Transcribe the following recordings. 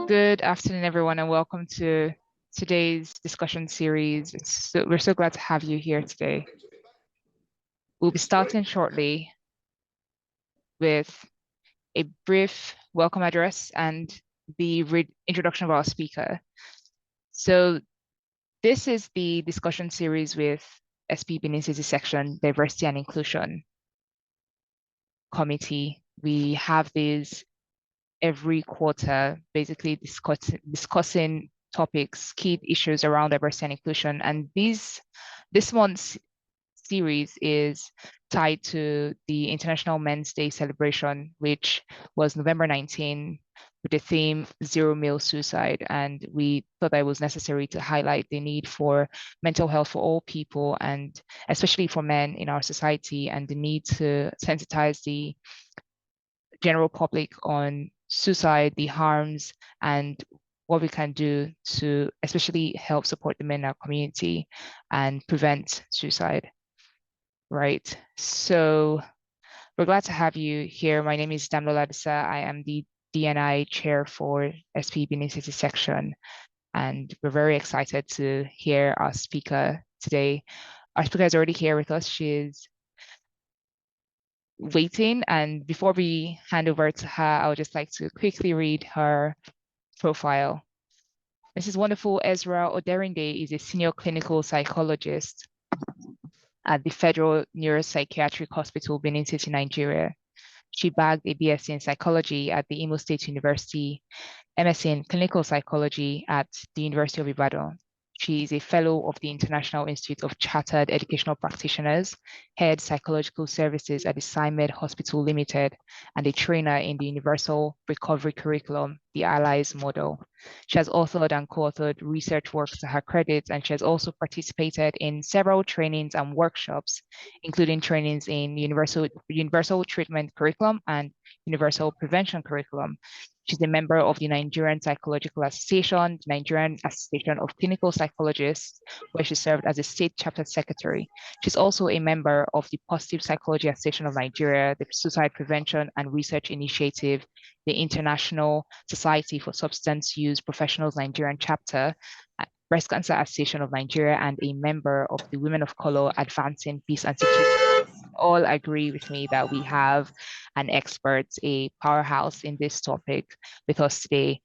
Good afternoon, everyone, and welcome to today's discussion series. We're so glad to have you here today. We'll be starting shortly with a brief welcome address and the introduction of our speaker. So this is the discussion series with SP Benin-City section, Diversity and Inclusion Committee. We have these every quarter, basically discussing topics, key issues around diversity and inclusion. And this month's series is tied to the International Men's Day celebration, which was November 19, with the theme Zero Male Suicide. And we thought that it was necessary to highlight the need for mental health for all people, and especially for men in our society, and the need to sensitize the general public on suicide, the harms, and what we can do to especially help support the men in our community and prevent suicide. Right. So we're glad to have you here. My name is Damlola Adisa. I am the DNI chair for SP Benin-City section, and we're very excited to hear our speaker today. Our speaker is already here with us. She is waiting, and before we hand over to her, I would just like to quickly read her profile. Mrs. Wonderful Ezra-Oderinde is a senior clinical psychologist at the Federal Neuropsychiatric Hospital, Benin-City, Nigeria. She bagged a BSc in psychology at the Imo State University, MSc in clinical psychology at the University of Ibadan. She is a fellow of the International Institute of Chartered Educational Practitioners, head psychological services at the SciMed Hospital Limited, and a trainer in the Universal Recovery Curriculum, the Allies model. She has authored and co-authored research works to her credit, and she has also participated in several trainings and workshops, including trainings in Universal Treatment Curriculum and Universal Prevention Curriculum. She's a member of the Nigerian Psychological Association, the Nigerian Association of Clinical Psychologists, where she served as a state chapter secretary. She's also a member of the Positive Psychology Association of Nigeria, the Suicide Prevention and Research Initiative, the International Society for Substance Use Professionals Nigerian chapter, Breast Cancer Association of Nigeria, and a member of the Women of Color Advancing Peace and Security. All agree with me that we have an expert, a powerhouse in this topic with us today.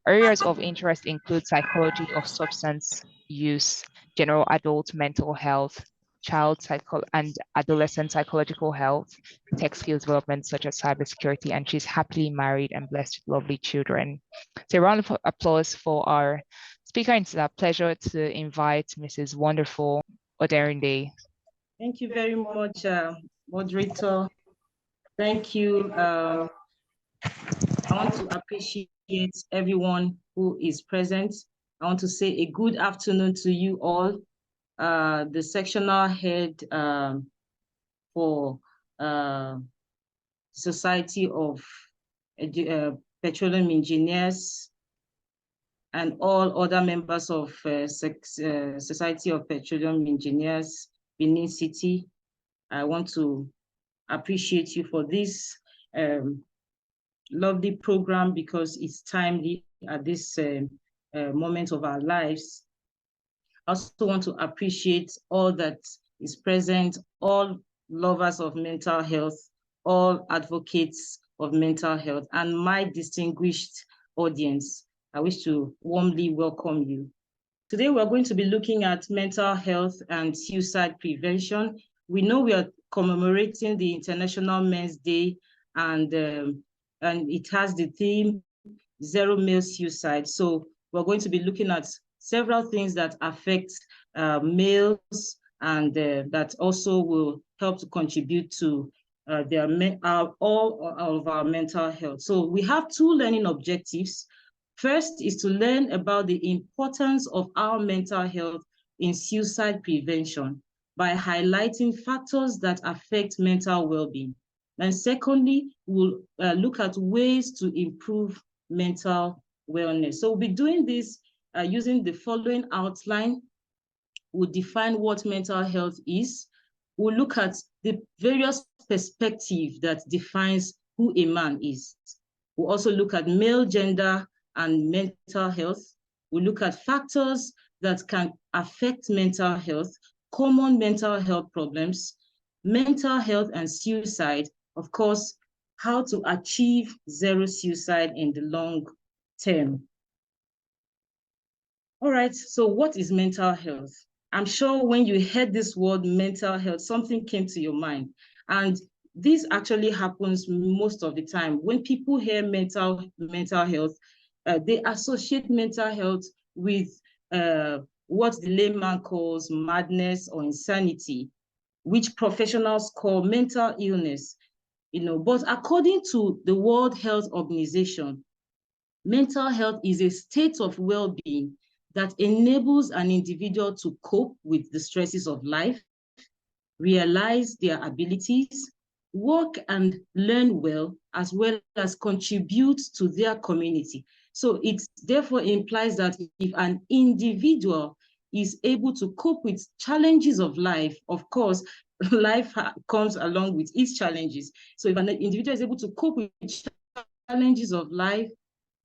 Areas of interest include psychology of substance use, general adult mental health, child and adolescent psychological health, tech skills development such as cybersecurity, and she's happily married and blessed with lovely children. So a round of applause for our speaker. It's a pleasure to invite Mrs. Wonderful Oderinde. Thank you very much, moderator. Thank you. I want to appreciate everyone who is present. I want to say a good afternoon to you all. The sectional head for Society of Petroleum Engineers, and all other members of Society of Petroleum Engineers, Benin-City. I want to appreciate you for this lovely program because it's timely at this moment of our lives. I also want to appreciate all that is present, all lovers of mental health, all advocates of mental health, and my distinguished audience. I wish to warmly welcome you. Today, we're going to be looking at mental health and suicide prevention. We know we are commemorating the International Men's Day, and it has the theme, Zero Male Suicide. So we're going to be looking at several things that affect males and that also will help to contribute to all of our mental health. So we have two learning objectives. First is to learn about the importance of our mental health in suicide prevention by highlighting factors that affect mental well-being. And secondly, we'll look at ways to improve mental wellness. So we'll be doing this using the following outline. We'll define what mental health is. We'll look at the various perspectives that defines who a man is. We'll also look at male gender and mental health. We look at factors that can affect mental health, common mental health problems, mental health and suicide, of course, how to achieve zero suicide in the long term. All right, so what is mental health? I'm sure when you heard this word mental health, something came to your mind. And this actually happens most of the time. When people hear mental health, they associate mental health with what the layman calls madness or insanity, which professionals call mental illness. But according to the World Health Organization, mental health is a state of well-being that enables an individual to cope with the stresses of life, realize their abilities, work and learn well as contribute to their community. So it therefore implies that if an individual is able to cope with challenges of life, of course, life comes along with its challenges. So if an individual is able to cope with challenges of life,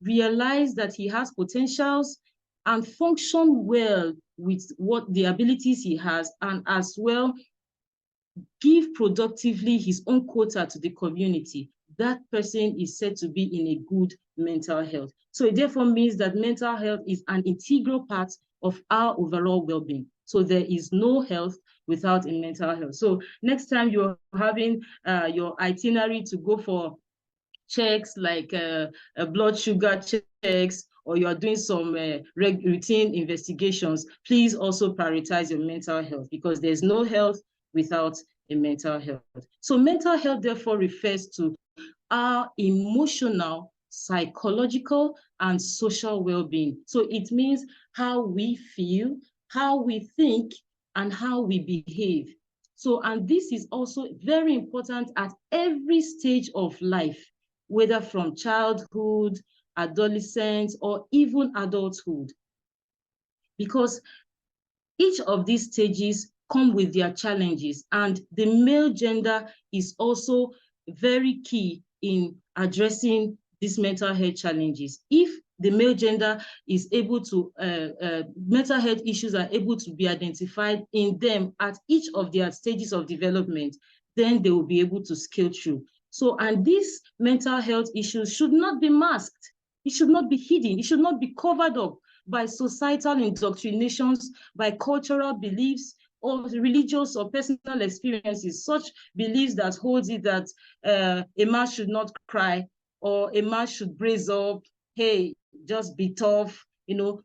realize that he has potentials, and function well with what the abilities he has, and as well give productively his own quota to the community, that person is said to be in a good mental health. So it therefore means that mental health is an integral part of our overall well-being. So there is no health without a mental health. So next time you're having your itinerary to go for checks like blood sugar checks, or you are doing some routine investigations, please also prioritize your mental health, because there's no health without a mental health. So mental health therefore refers to our emotional, psychological, and social well-being. So it means how we feel, how we think, and how we behave. So, and this is also very important at every stage of life, whether from childhood, adolescence, or even adulthood. Because each of these stages come with their challenges, and the male gender is also very key in addressing these mental health challenges. If the male gender is able to, mental health issues are able to be identified in them at each of their stages of development, then they will be able to scale through. So, and these mental health issues should not be masked. It should not be hidden. It should not be covered up by societal indoctrinations, by cultural beliefs, or religious or personal experiences, such beliefs that holds it that a man should not cry, or a man should brace up, hey, just be tough.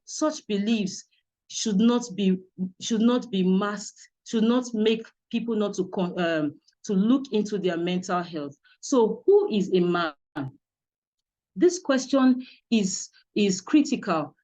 Such beliefs should not be masked, should not make people not to look into their mental health. So who is a man? This question is critical.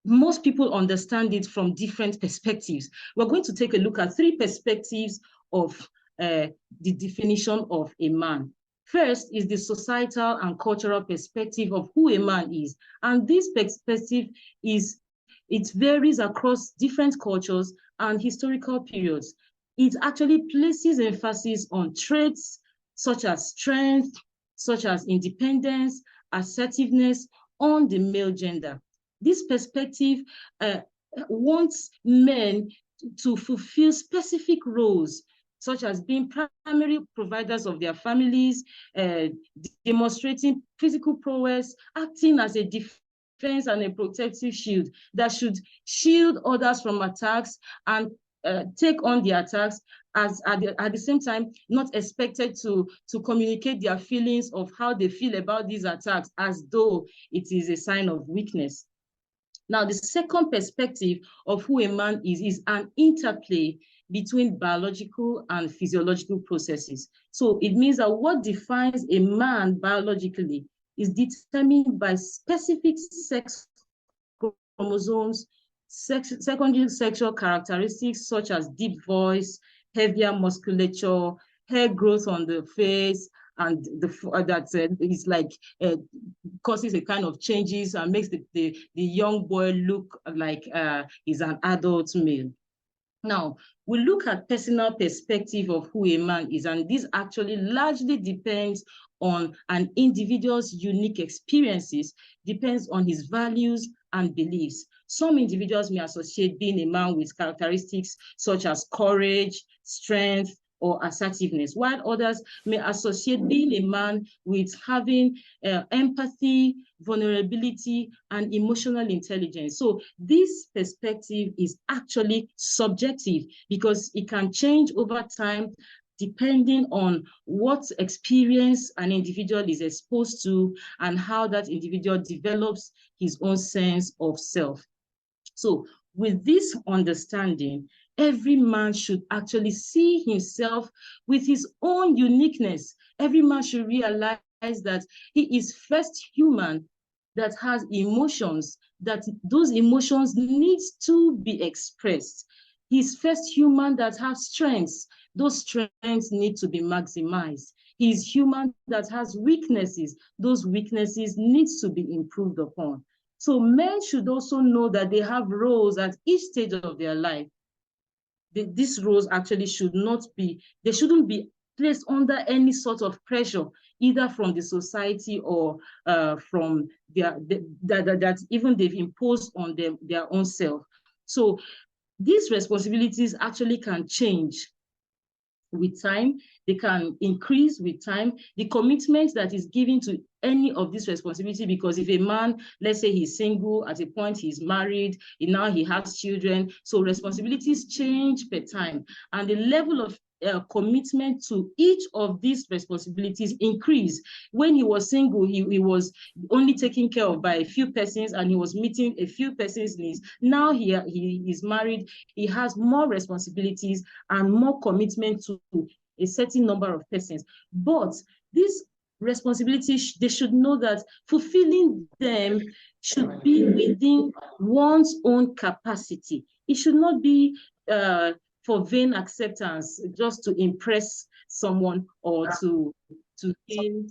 Most people understand it from different perspectives. We're going to take a look at three perspectives of the definition of a man. First is the societal and cultural perspective of who a man is. And this perspective it varies across different cultures and historical periods. It actually places emphasis on traits such as strength, such as independence, assertiveness on the male gender. This perspective wants men to fulfill specific roles, such as being primary providers of their families, demonstrating physical prowess, acting as a defense and a protective shield that should shield others from attacks and take on the attacks, as at the same time not expected to communicate their feelings of how they feel about these attacks as though it is a sign of weakness. Now, the second perspective of who a man is an interplay between biological and physiological processes. So it means that what defines a man biologically is determined by specific sex chromosomes, secondary sexual characteristics such as deep voice, heavier musculature, hair growth on the face, and that is like causes a kind of changes and makes the young boy look like he's an adult male. Now, we look at personal perspective of who a man is, and this actually largely depends on an individual's unique experiences, depends on his values and beliefs. Some individuals may associate being a man with characteristics such as courage, strength, or assertiveness, while others may associate being a man with having empathy, vulnerability, and emotional intelligence. So this perspective is actually subjective because it can change over time depending on what experience an individual is exposed to and how that individual develops his own sense of self. So with this understanding, every man should actually see himself with his own uniqueness. Every man should realize that he is first human that has emotions, that those emotions need to be expressed. He's first human that has strengths. Those strengths need to be maximized. He's human that has weaknesses. Those weaknesses need to be improved upon. So men should also know that they have roles at each stage of their life. These roles actually should not be, they shouldn't be placed under any sort of pressure, either from the society or from that even they've imposed on them their own self. So these responsibilities actually can change with time. They can increase with time. The commitment that is given to any of this responsibility, because if a man, let's say he's single, at a point he's married, and now he has children, so responsibilities change per time, and the level of commitment to each of these responsibilities increase. When he was single, he was only taken care of by a few persons and he was meeting a few persons' needs. Now he is married, he has more responsibilities and more commitment to a certain number of persons. But these responsibilities, they should know that fulfilling them should be within one's own capacity. It should not be for vain acceptance, just to impress someone or to gain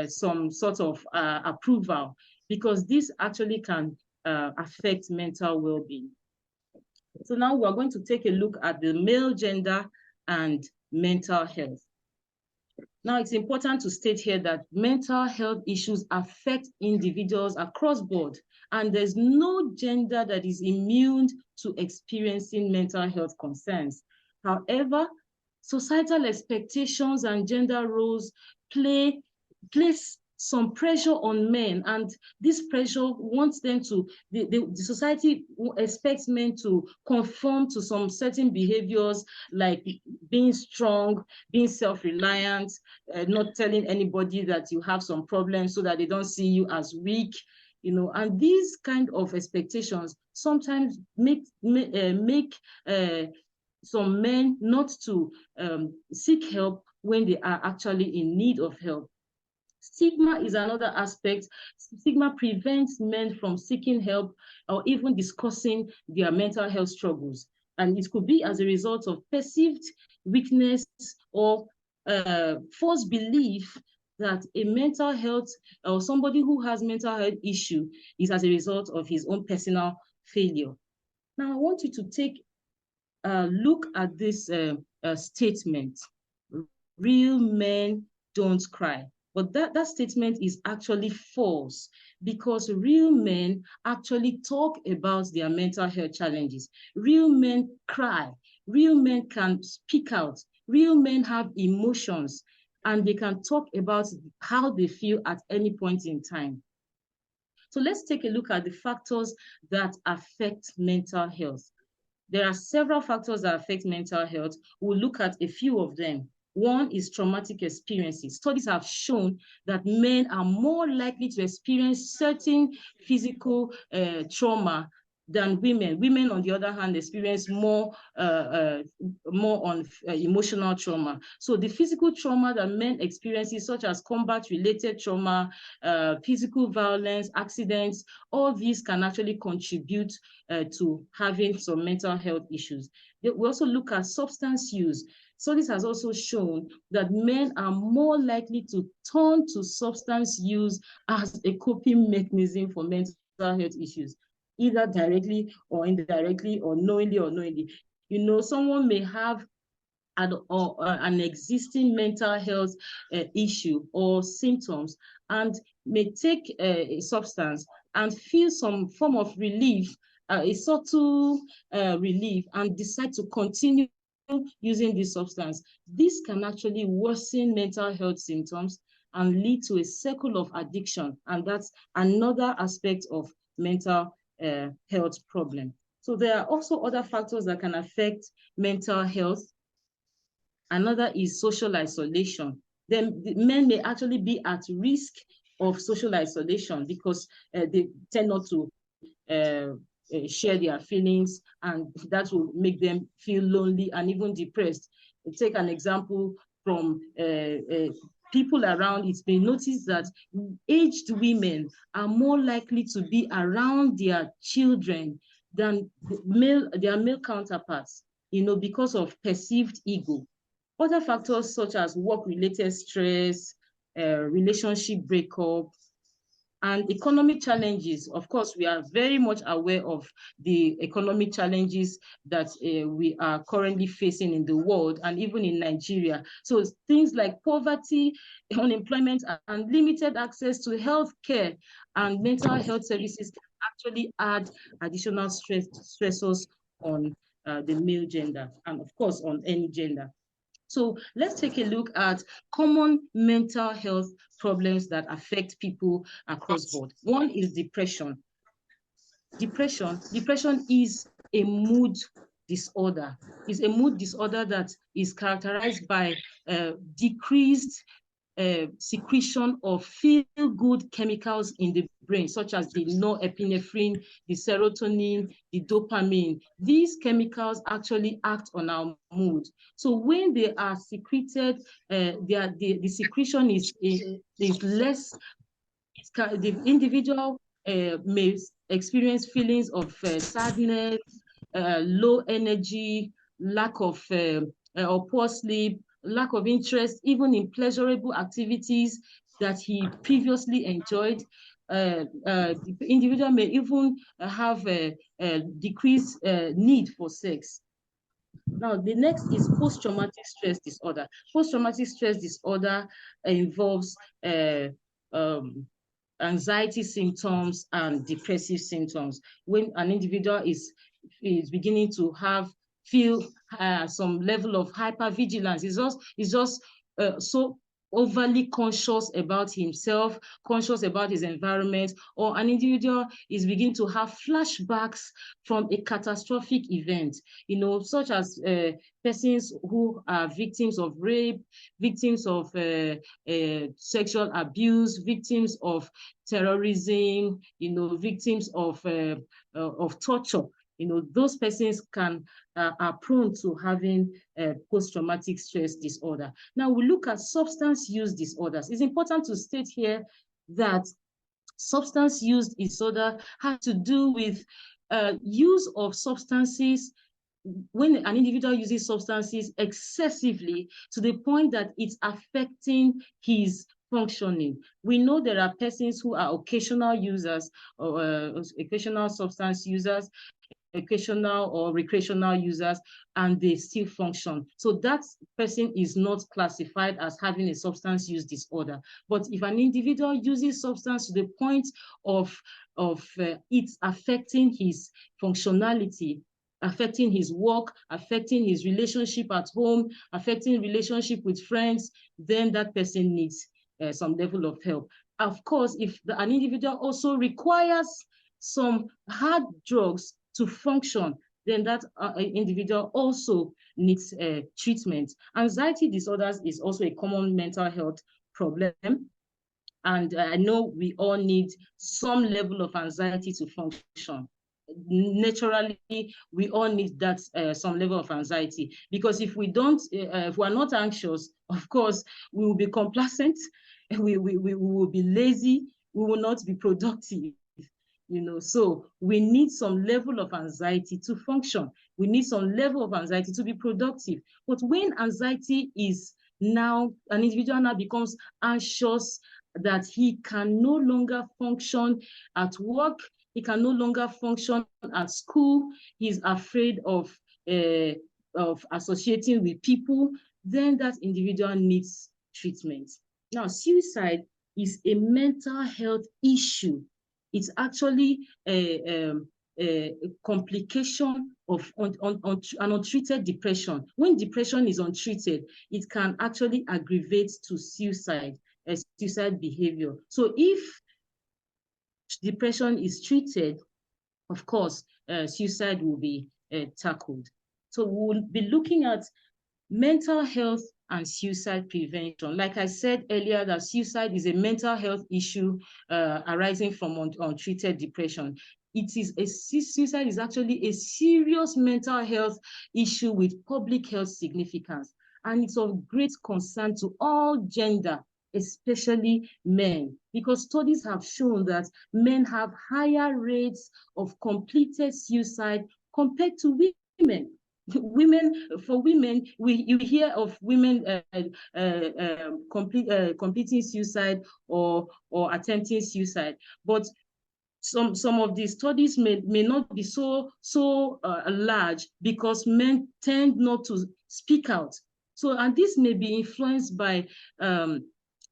some sort of approval, because this actually can affect mental well-being. So now we're going to take a look at the male gender and mental health. Now, it's important to state here that mental health issues affect individuals across board, and there's no gender that is immune to experiencing mental health concerns. However, societal expectations and gender roles place some pressure on men, and this pressure wants them to, the society expects men to conform to some certain behaviors, like being strong, being self-reliant, not telling anybody that you have some problems so that they don't see you as weak, you know. And these kind of expectations sometimes make some men not to seek help when they are actually in need of help. Stigma is another aspect. Stigma prevents men from seeking help or even discussing their mental health struggles. And it could be as a result of perceived weakness or false belief that a mental health or somebody who has mental health issue is as a result of his own personal failure. Now, I want you to take a look at this statement: real men don't cry. But that statement is actually false, because real men actually talk about their mental health challenges. Real men cry. Real men can speak out. Real men have emotions, and they can talk about how they feel at any point in time. So let's take a look at the factors that affect mental health. There are several factors that affect mental health. We'll look at a few of them. One is traumatic experiences. Studies have shown that men are more likely to experience certain physical trauma than women. Women, on the other hand, experience more on emotional trauma. So the physical trauma that men experience, such as combat-related trauma, physical violence, accidents, all these can actually contribute to having some mental health issues. We also look at substance use. So this has also shown that men are more likely to turn to substance use as a coping mechanism for mental health issues, either directly or indirectly, or knowingly or unknowingly. Someone may have an existing mental health issue or symptoms and may take a substance and feel some form of relief, a subtle relief, and decide to continue using this substance. This can actually worsen mental health symptoms and lead to a cycle of addiction. And that's another aspect of mental health problem. So there are also other factors that can affect mental health. Another is social isolation. Then the men may actually be at risk of social isolation because they tend not to share their feelings, and that will make them feel lonely and even depressed. Take an example from people around. It's been noticed that aged women are more likely to be around their children than their male counterparts, because of perceived ego. Other factors such as work-related stress, relationship breakup, and economic challenges. Of course, we are very much aware of the economic challenges that we are currently facing in the world and even in Nigeria. So things like poverty, unemployment, and limited access to health care and mental health services can actually add additional stressors on the male gender, and of course on any gender. So let's take a look at common mental health problems that affect people across board. One is depression. Depression is a mood disorder. It's a mood disorder that is characterized by decreased secretion of feel-good chemicals in the brain, such as the norepinephrine, the serotonin, the dopamine. These chemicals actually act on our mood. So when they are secreted, the secretion is less. The individual may experience feelings of sadness, low energy, lack of or poor sleep, lack of interest, even in pleasurable activities that he previously enjoyed. The individual may even have a decreased need for sex. Now, the next is post-traumatic stress disorder. Post-traumatic stress disorder involves anxiety symptoms and depressive symptoms. When an individual is beginning to feel some level of hypervigilance, it's just so overly conscious about himself, conscious about his environment, or an individual is beginning to have flashbacks from a catastrophic event, such as persons who are victims of rape, victims of sexual abuse, victims of terrorism, victims of torture. Those persons are prone to having post-traumatic stress disorder. Now we look at substance use disorders. It's important to state here that substance use disorder has to do with use of substances. When an individual uses substances excessively to the point that it's affecting his functioning. We know there are persons who are occasional users or occasional substance users, occasional or recreational users, and they still function. So that person is not classified as having a substance use disorder. But if an individual uses substance to the point of it's affecting his functionality, affecting his work, affecting his relationship at home, affecting relationship with friends, then that person needs some level of help. Of course, if an individual also requires some hard drugs to function, then that individual also needs treatment. Anxiety disorders is also a common mental health problem. And I know we all need some level of anxiety to function. Naturally, we all need that some level of anxiety, because if we don't, if we're not anxious, of course, we will be complacent, we will be lazy, we will not be productive. So we need some level of anxiety to function. We need some level of anxiety to be productive. But when anxiety is now, an individual now becomes anxious that he can no longer function at work, he can no longer function at school, he's afraid of of associating with people, then that individual needs treatment. Now, suicide is a mental health issue. It's actually a complication of an untreated depression. When depression is untreated, it can actually aggravate to suicide, suicide behavior. So if depression is treated, of course, suicide will be tackled. So we'll be looking at mental health and suicide prevention. Like I said earlier, that suicide is a mental health issue arising from untreated depression. Suicide is actually a serious mental health issue with public health significance. And it's of great concern to all gender, especially men, because studies have shown that men have higher rates of completed suicide compared to women. For women, you hear of women completing suicide or attempting suicide, but some of these studies may not be so large because men tend not to speak out. So, and this may be influenced by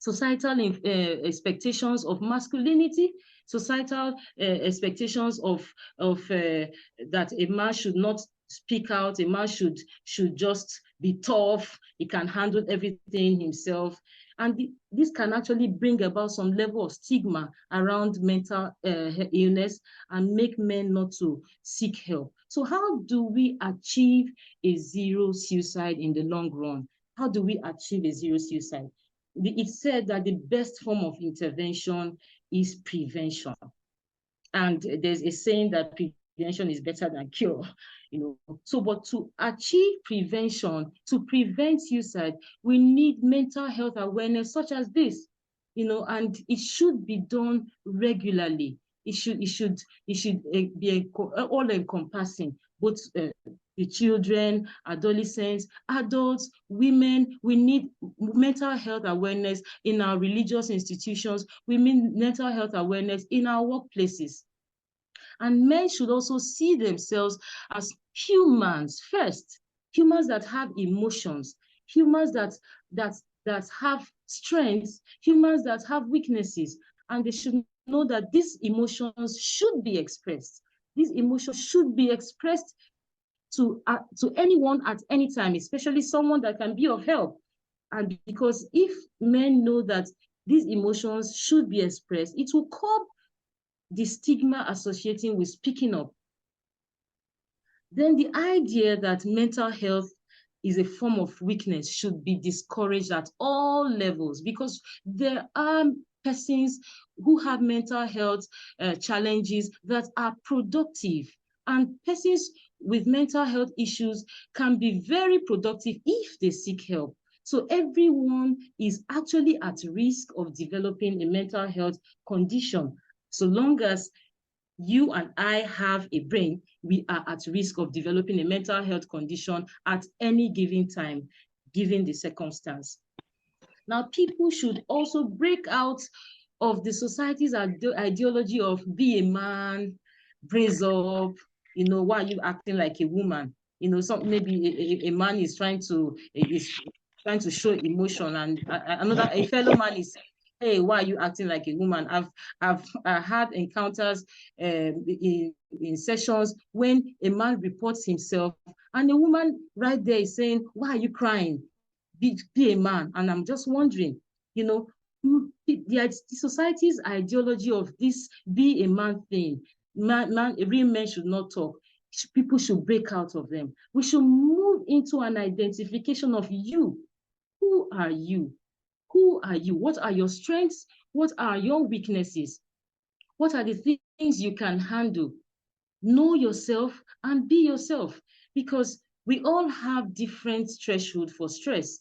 societal expectations of masculinity, societal expectations of that a man should not speak out, a man should just be tough, he can handle everything himself. And this can actually bring about some level of stigma around mental illness and make men not to seek help. So how do we achieve a zero suicide in the long run? How do we achieve a zero suicide? It's said that the best form of intervention is prevention. And there's a saying that prevention is better than cure, So, but to achieve prevention, to prevent suicide, we need mental health awareness such as this, and it should be done regularly. It should be all-encompassing, both the children, adolescents, adults, women. We need mental health awareness in our religious institutions. We need mental health awareness in our workplaces. And men should also see themselves as humans first, humans that have emotions, humans that have strengths, humans that have weaknesses, and they should know that these emotions should be expressed. These emotions should be expressed to anyone at any time, especially someone that can be of help. And because if men know that these emotions should be expressed, it will curb the stigma associating with speaking up. Then the idea that mental health is a form of weakness should be discouraged at all levels, because there are persons who have mental health challenges that are productive, and persons with mental health issues can be very productive if they seek help. So everyone is actually at risk of developing a mental health condition. So long as you and I have a brain, we are at risk of developing a mental health condition at any given time, given the circumstance. Now, people should also break out of the society's ideology of be a man, brace up, why are you acting like a woman? Maybe a man is trying to show emotion, and a fellow man is, hey, why are you acting like a woman? I've had encounters in sessions when a man reports himself and a woman right there is saying, why are you crying? Be a man. And I'm just wondering, the society's ideology of this be a man thing, real men should not talk. People should break out of them. We should move into an identification of you. Who are you? Who are you? What are your strengths? What are your weaknesses? What are the things you can handle? Know yourself and be yourself, because we all have different thresholds for stress.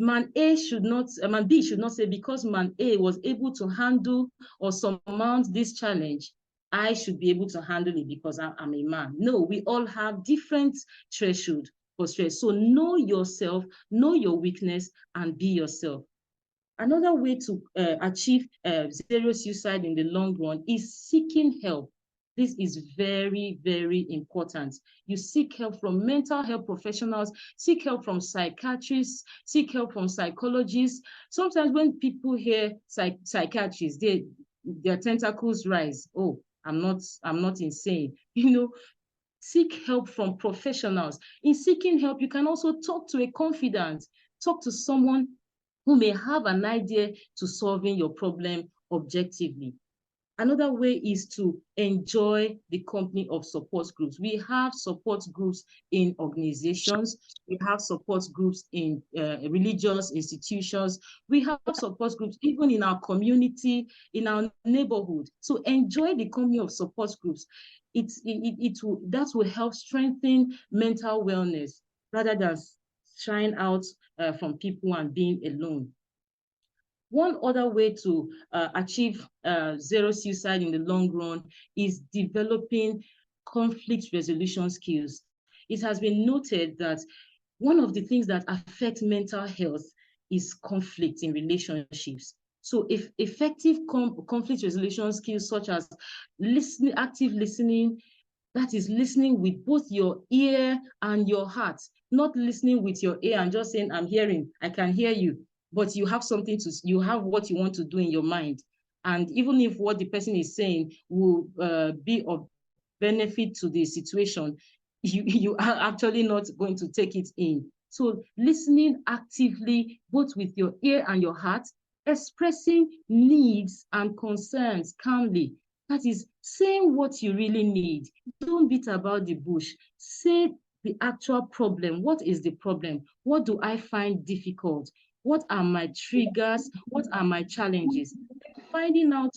Man B should not say, because man A was able to handle or surmount this challenge, I should be able to handle it because I'm a man. No, we all have different thresholds for stress. So know yourself, know your weakness, and be yourself. Another way to achieve zero suicide in the long run is seeking help. This is very, very important. You seek help from mental health professionals, seek help from psychiatrists, seek help from psychologists. Sometimes when people hear psychiatrists, their tentacles rise. Oh, I'm not insane. Seek help from professionals. In seeking help, you can also talk to a confidant, talk to someone who may have an idea to solving your problem objectively. Another way is to enjoy the company of support groups. We have support groups in organizations. We have support groups in religious institutions. We have support groups even in our community, in our neighborhood. So enjoy the company of support groups. That will help strengthen mental wellness rather than shying out from people and being alone. One other way to achieve zero suicide in the long run is developing conflict resolution skills. It has been noted that one of the things that affect mental health is conflict in relationships. So if effective conflict resolution skills such as active listening, that is listening with both your ear and your heart, not listening with your ear and just saying, I'm hearing, I can hear you, but you have you have what you want to do in your mind. And even if what the person is saying will be of benefit to the situation, you are actually not going to take it in. So listening actively, both with your ear and your heart, expressing needs and concerns calmly. That is saying what you really need. Don't beat about the bush. Say the actual problem. What is the problem? What do I find difficult? What are my triggers? What are my challenges? Finding out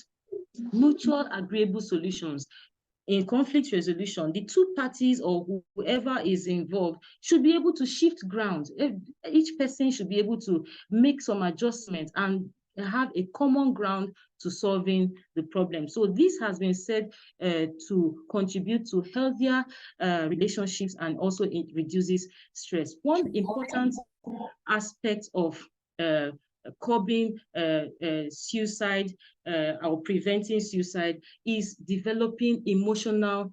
mutual agreeable solutions. In conflict resolution, the two parties or whoever is involved should be able to shift ground. Each person should be able to make some adjustments and have a common ground to solving the problem. So this has been said to contribute to healthier relationships, and also it reduces stress. One important aspect of curbing suicide or preventing suicide is developing emotional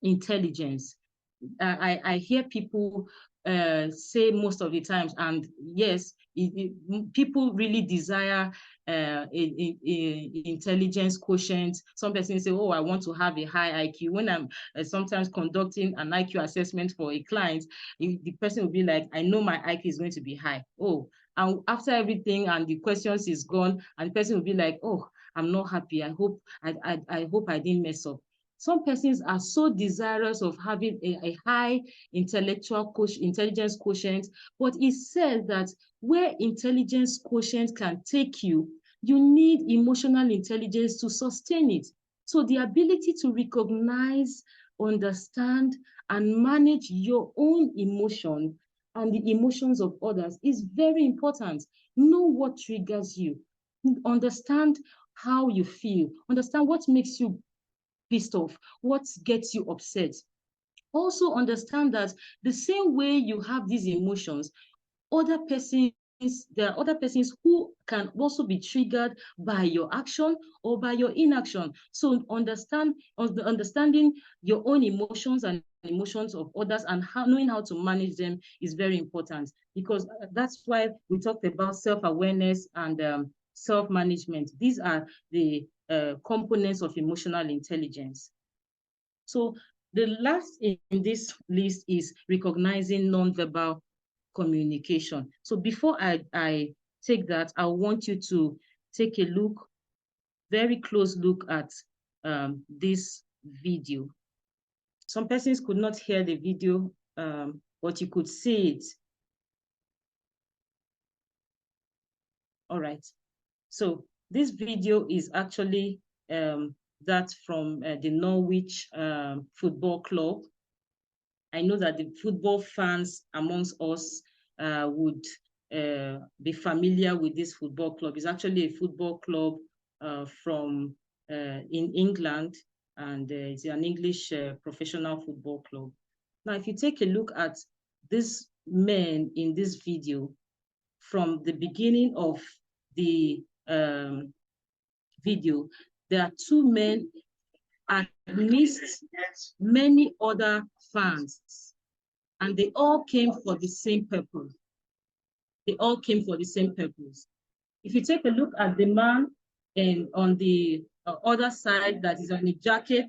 intelligence. I hear people say most of the times, and yes, people really desire intelligence quotient. Some persons say, oh, I want to have a high IQ. When I'm sometimes conducting an IQ assessment for a client, the person will be like, I know my IQ is going to be high. Oh, and after everything and the questions is gone, and the person will be like, oh, I'm not happy. I hope I didn't mess up. Some persons are so desirous of having a high intelligence quotient, but it says that where intelligence quotient can take you, you need emotional intelligence to sustain it. So the ability to recognize, understand, and manage your own emotion and the emotions of others is very important. Know what triggers you. Understand how you feel. Understand what makes you pissed off, what gets you upset. Also understand that the same way you have these emotions, there are other persons who can also be triggered by your action or by your inaction. So understanding your own emotions and emotions of others and knowing how to manage them is very important, because that's why we talked about self-awareness and self-management. These are the components of emotional intelligence. So the last in this list is recognizing nonverbal communication. So before I take that, I want you to take a very close look at this video. Some persons could not hear the video, but you could see it. All right. So this video is actually that from the Norwich Football Club. I know that the football fans amongst us would be familiar with this football club. It's actually a football club from in England, and it's an English professional football club. Now, if you take a look at these men in this video, from the beginning of the video, there are two men amidst many other fans, and they all came for the same purpose. They all came for the same purpose. If you take a look at the man and on the other side that is on the jacket,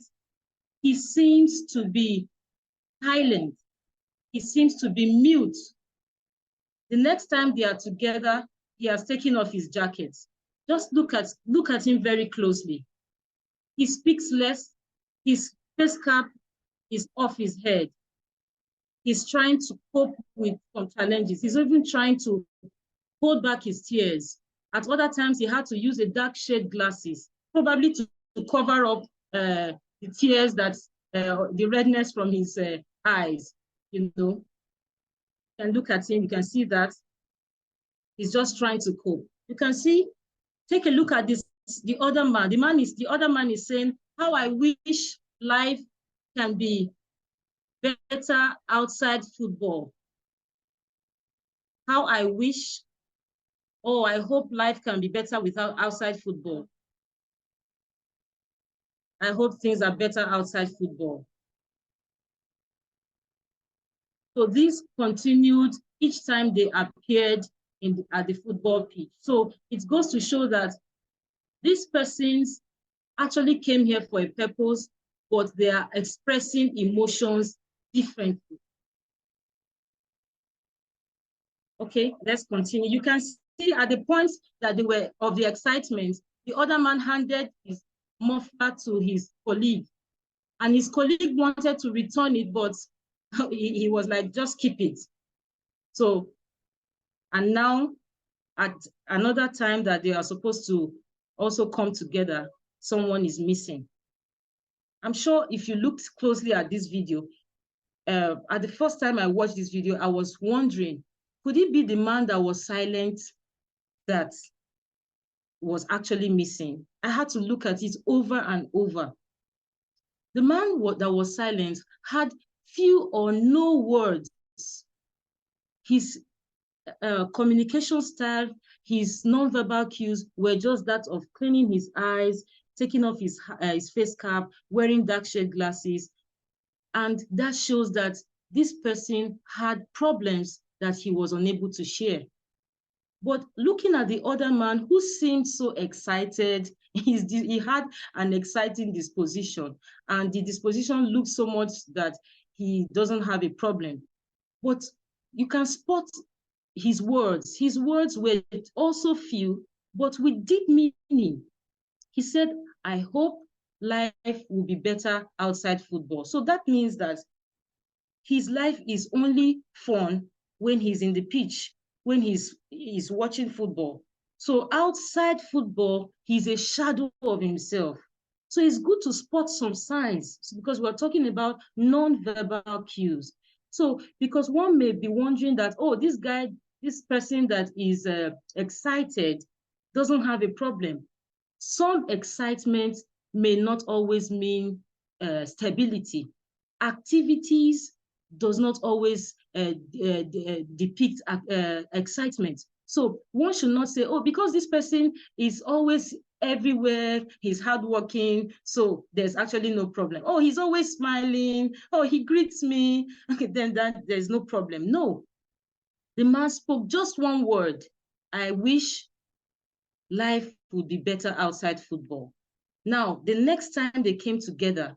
he seems to be silent. He seems to be mute. The next time they are together, he has taken off his jacket. Just look at him very closely. He speaks less. His face cap is off his head. He's trying to cope with some challenges. He's even trying to hold back his tears. At other times, he had to use a dark shade glasses, probably to cover up the tears the redness from his eyes, you know. You can look at him, you can see that he's just trying to cope. You can see, take a look at this, the other man. The other man is saying, how I wish life can be better outside football. How I wish, oh, I hope life can be better without outside football. I hope things are better outside football. So this continued each time they appeared at the football pitch. So it goes to show that these persons actually came here for a purpose, but they are expressing emotions differently. Okay, let's continue. You can see at the point that they were of the excitement, the other man handed his muffler to his colleague, and his colleague wanted to return it, but he was like, just keep it. So, and now at another time that they are supposed to also come together, someone is missing. I'm sure if you looked closely at this video, at the first time I watched this video, I was wondering, could it be the man that was silent that was actually missing? I had to look at it over and over. The man that was silent had few or no words. His communication style, his nonverbal cues were just that of cleaning his eyes, taking off his face cap, wearing dark shade glasses. And that shows that this person had problems that he was unable to share. But looking at the other man who seemed so excited, he had an exciting disposition, and the disposition looked so much that he doesn't have a problem. But you can spot his words. His words were also few, but with deep meaning. He said, I hope life will be better outside football. So that means that his life is only fun when he's in the pitch, when he's watching football. So outside football, he's a shadow of himself. So it's good to spot some signs because we're talking about non-verbal cues. So because one may be wondering that, oh, this person that is excited doesn't have a problem. Some excitement may not always mean stability. Activities does not always depict excitement. So one should not say, oh, because this person is always everywhere, he's hardworking, so there's actually no problem. Oh, he's always smiling. Oh, he greets me. Okay, then there's no problem. No. The man spoke just one word. I wish life would be better outside football. Now, the next time they came together,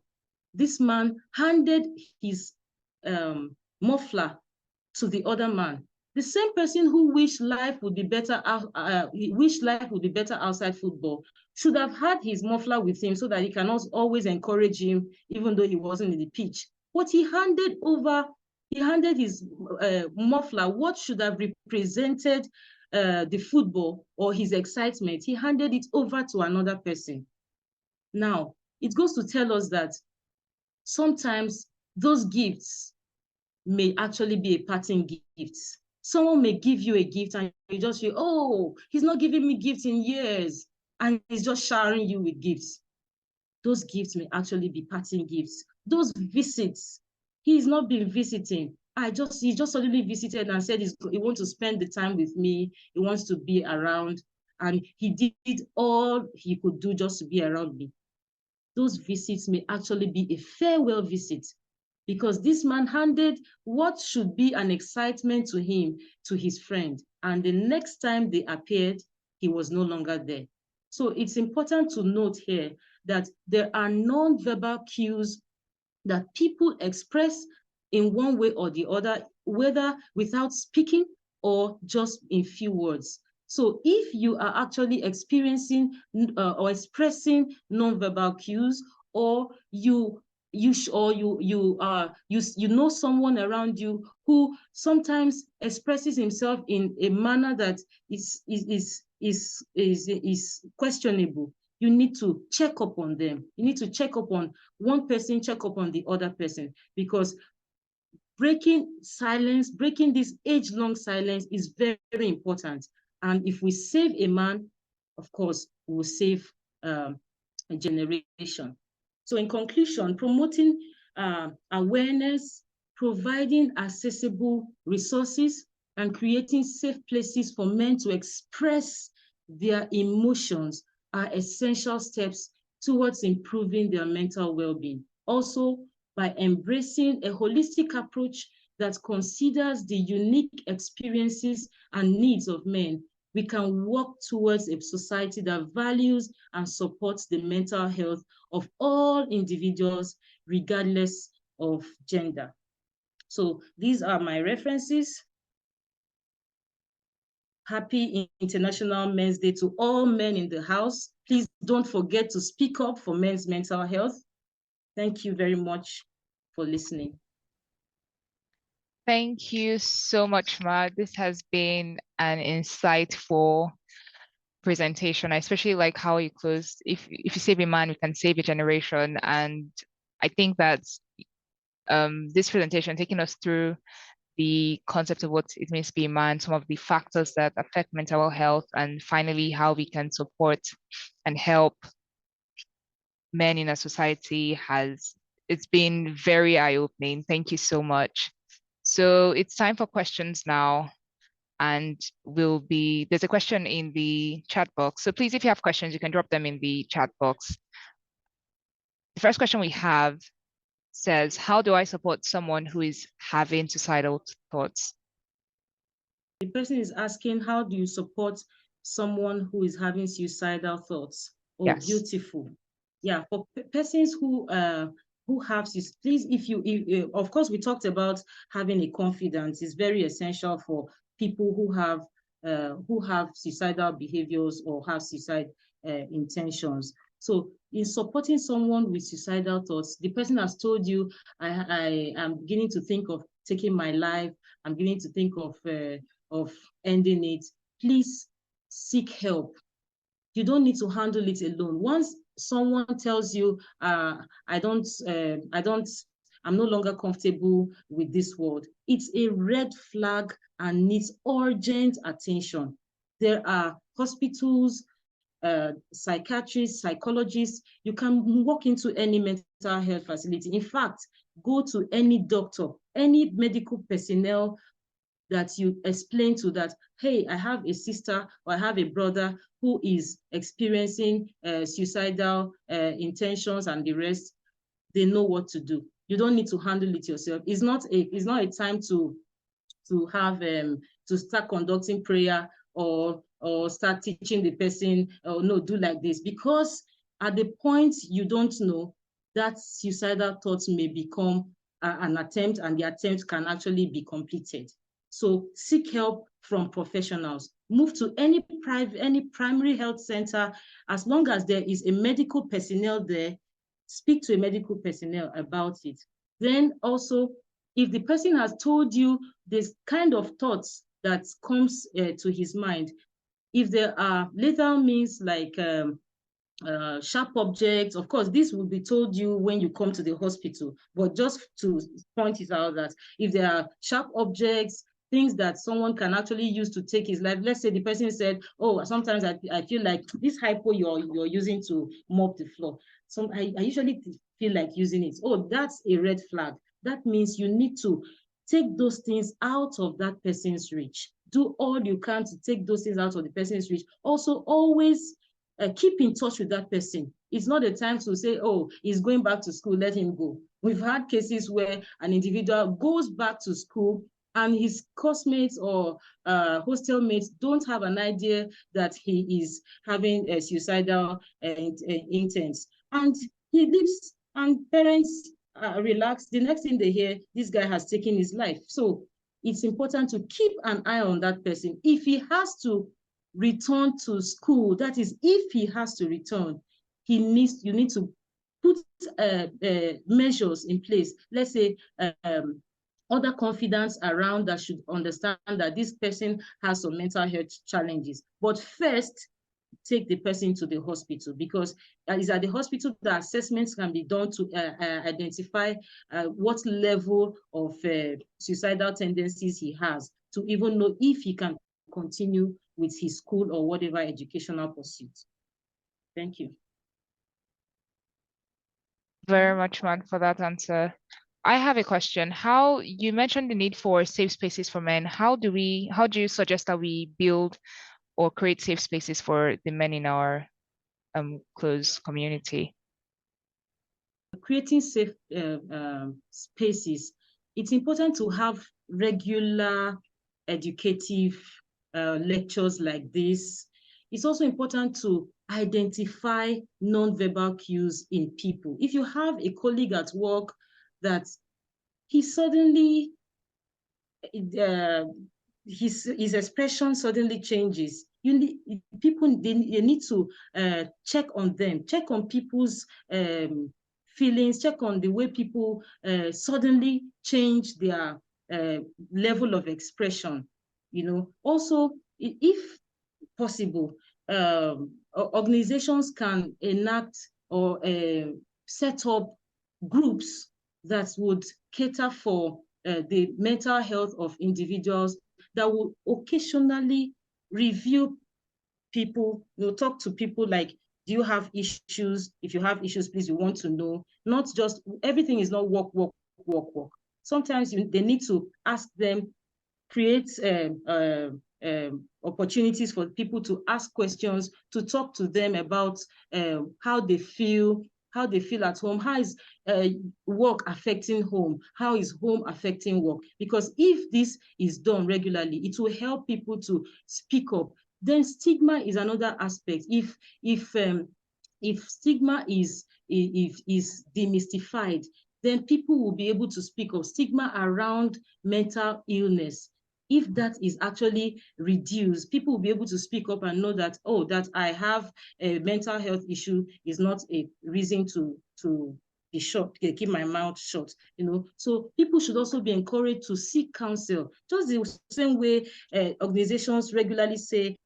this man handed his muffler to the other man. The same person who wished life would be better outside football should have had his muffler with him so that he can always encourage him, even though he wasn't in the pitch. But he handed his muffler, what should have represented the football or his excitement. He handed it over to another person. Now, it goes to tell us that sometimes those gifts may actually be a parting gift. Someone may give you a gift and you just feel, oh, he's not giving me gifts in years, and he's just showering you with gifts. Those gifts may actually be parting gifts. Those visits, he's not been visiting. He just suddenly visited and said he wants to spend the time with me. He wants to be around, and he did all he could do just to be around me. those visits may actually be a farewell visit, because this man handed what should be an excitement to him to his friend, and the next time they appeared, he was no longer there. So it's important to note here that there are non-verbal cues that people express in one way or the other, whether without speaking or just in few words. So if you are actually experiencing or expressing non-verbal cues, or you know someone around you who sometimes expresses himself in a manner that is questionable, you need to check up on them. You need to check up on one person, check up on the other person, because breaking silence, breaking this age-long silence is very, very important. And if we save a man, of course, we will save a generation. So in conclusion, promoting awareness, providing accessible resources, and creating safe places for men to express their emotions are essential steps towards improving their mental well-being. Also, by embracing a holistic approach that considers the unique experiences and needs of men, we can work towards a society that values and supports the mental health of all individuals, regardless of gender. So these are my references. Happy International Men's Day to all men in the house. Please don't forget to speak up for men's mental health. Thank you very much for listening. Thank you so much, Ma. This has been an insightful presentation. I especially like how you closed. If you save a man, we can save a generation. And I think that this presentation taking us through the concept of what it means to be a man, some of the factors that affect mental health, and finally how we can support and help men in a society it's been very eye-opening. Thank you so much. So it's time for questions now. And there's a question in the chat box. So please, if you have questions, you can drop them in the chat box. The first question we have says, how do I support someone who is having suicidal thoughts? The person is asking, how do you support someone who is having suicidal thoughts? Oh, yes. Beautiful. Yeah, for persons who have this, please, if of course, we talked about having a confidence is very essential for people who have suicidal behaviors or have suicide intentions. So in supporting someone with suicidal thoughts, the person has told you, I am beginning to think of taking my life. I'm beginning to think of ending it. Please seek help. You don't need to handle it alone. Once someone tells you, I'm no longer comfortable with this world, it's a red flag and needs urgent attention. There are hospitals, psychiatrists, psychologists. You can walk into any mental health facility. In fact, go to any doctor, any medical personnel that you explain to that, hey, I have a sister or I have a brother who is experiencing suicidal intentions and the rest. They know what to do. You don't need to handle it yourself. It's not a time to start conducting prayer or start teaching the person, oh no, do like this, because at the point you don't know, that suicidal thoughts may become an attempt, and the attempt can actually be completed. So seek help from professionals. Move to any primary health center. As long as there is a medical personnel there, speak to a medical personnel about it. Then also, if the person has told you this kind of thoughts that comes to his mind, if there are lethal means like sharp objects, of course, this will be told you when you come to the hospital, but just to point it out that if there are sharp objects, things that someone can actually use to take his life. Let's say the person said, oh, sometimes I feel like this hypo you're using to mop the floor. So I usually feel like using it. Oh, that's a red flag. That means you need to take those things out of that person's reach. Do all you can to take those things out of the person's reach. Also, always keep in touch with that person. It's not a time to say, oh, he's going back to school, let him go. We've had cases where an individual goes back to school and his classmates or hostel mates don't have an idea that he is having a suicidal intents. And he leaves, and parents relax. The next thing they hear, this guy has taken his life. So it's important to keep an eye on that person. If he has to return to school, that is, if he has to return, you need to put measures in place. Let's say other confidants around that should understand that this person has some mental health challenges. But first, take the person to the hospital, because it's at the hospital that assessments can be done to identify what level of suicidal tendencies he has, to even know if he can continue with his school or whatever educational pursuit. Thank you. Very much, man, for that answer. I have a question. How you mentioned the need for safe spaces for men. How do you suggest that we build or create safe spaces for the men in our close community? Creating safe spaces, it's important to have regular educative lectures like this. It's also important to identify non-verbal cues in people. If you have a colleague at work that he suddenly, his expression suddenly changes, you need to check on them, check on people's feelings, check on the way people suddenly change their level of expression. Also, if possible, organizations can enact or set up groups that would cater for the mental health of individuals, that will occasionally review people, talk to people like, do you have issues? If you have issues, please, we want to know. Not just, everything is not work. Sometimes they need to ask them, create opportunities for people to ask questions, to talk to them about how they feel at home. How is work affecting home? How is home affecting work? Because if this is done regularly, it will help people to speak up. Then stigma is another aspect. If stigma is demystified, then people will be able to speak of stigma around mental illness. If that is actually reduced, people will be able to speak up and know that, oh, that I have a mental health issue is not a reason to be shut, keep my mouth shut. So people should also be encouraged to seek counsel, just the same way organizations regularly say,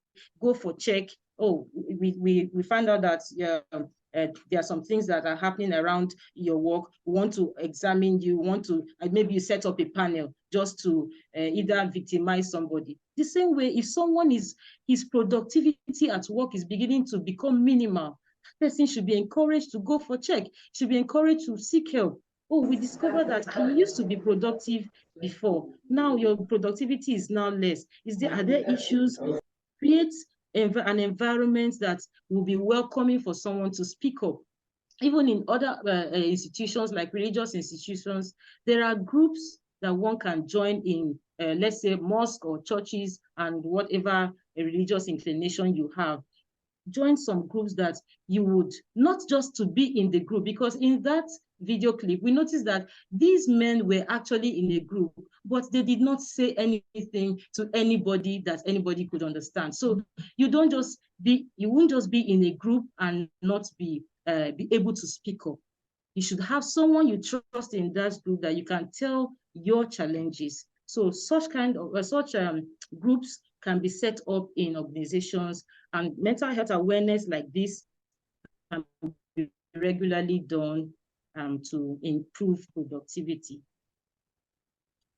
go for check. Oh, we find out that there are some things that are happening around your work. We want to examine you, want to, maybe you set up a panel just to either victimize somebody. The same way, if someone his productivity at work is beginning to become minimal, person should be encouraged to go for check, should be encouraged to seek help. Oh, we discovered that you used to be productive before. Now your productivity is now less. Are there issues? Create an environment that will be welcoming for someone to speak up. Even in other institutions, like religious institutions, there are groups that one can join in, let's say mosque or churches, and whatever religious inclination you have. Join some groups that you would, not just to be in the group, because in that video clip, we noticed that these men were actually in a group, but they did not say anything to anybody that anybody could understand. So you won't just be in a group and not be able to speak up. You should have someone you trust in that group that you can tell your challenges. So such groups can be set up in organizations, and mental health awareness like this can be regularly done to improve productivity.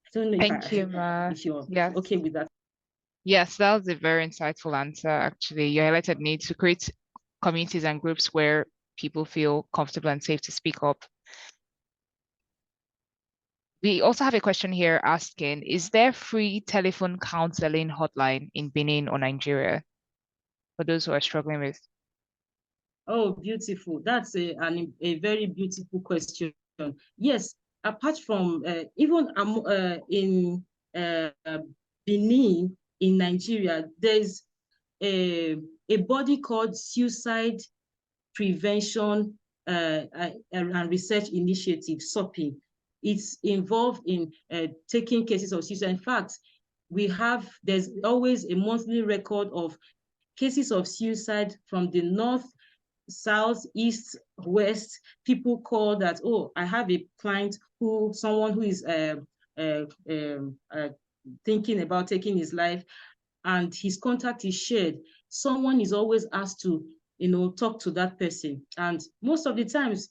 I don't know if you're okay with that. Yes, that was a very insightful answer, actually. You highlighted need to create communities and groups where people feel comfortable and safe to speak up. We also have a question here asking, is there free telephone counseling hotline in Benin or Nigeria for those who are struggling with? Oh, beautiful. That's a very beautiful question. Yes, apart from even in uh, Benin, in Nigeria, there's a body called Suicide Prevention and Research Initiative, SOPI. It's involved in taking cases of suicide. In fact, there's always a monthly record of cases of suicide from the north, south, east, west. People call that, oh, I have a client someone who is uh, um, uh, thinking about taking his life, and his contact is shared. Someone is always asked to, talk to that person. And most of the times,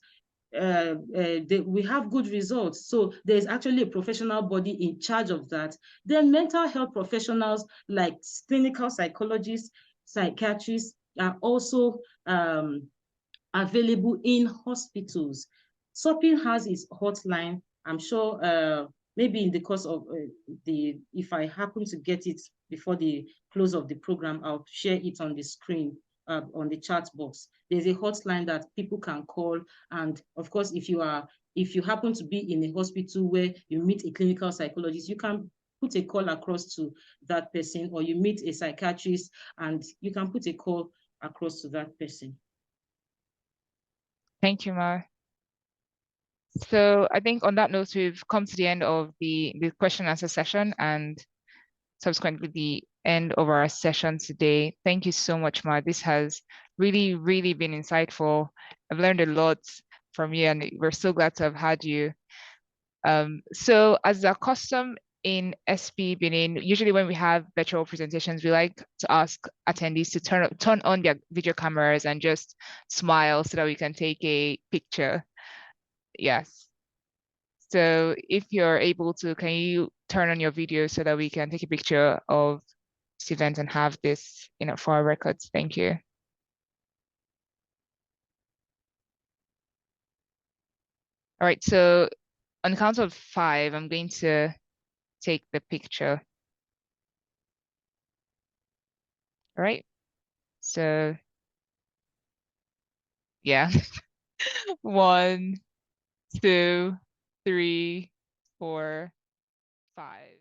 we have good results. So there's actually a professional body in charge of that. Then mental health professionals like clinical psychologists, psychiatrists are also available in hospitals. SOPIN has its hotline. I'm sure maybe in the course of if I happen to get it before the close of the program, I'll share it on the screen, on the chat box. There's a hotline that people can call. And of course, if you happen to be in a hospital where you meet a clinical psychologist, you can put a call across to that person, or you meet a psychiatrist and you can put a call across to that person. Thank you, Ma. So I think on that note, we've come to the end of the question and answer session and subsequently the end of our session today. Thank you so much, Ma. This has really, really been insightful. I've learned a lot from you, and we're so glad to have had you. So as a custom in SP Benin, usually when we have virtual presentations, we like to ask attendees to turn on their video cameras and just smile so that we can take a picture. Yes. So if you're able to, can you turn on your video so that we can take a picture of this event and have this, for our records? Thank you. All right, so on the count of 5, I'm going to take the picture. All right, so yeah, 1, 2, 3, 4, 5.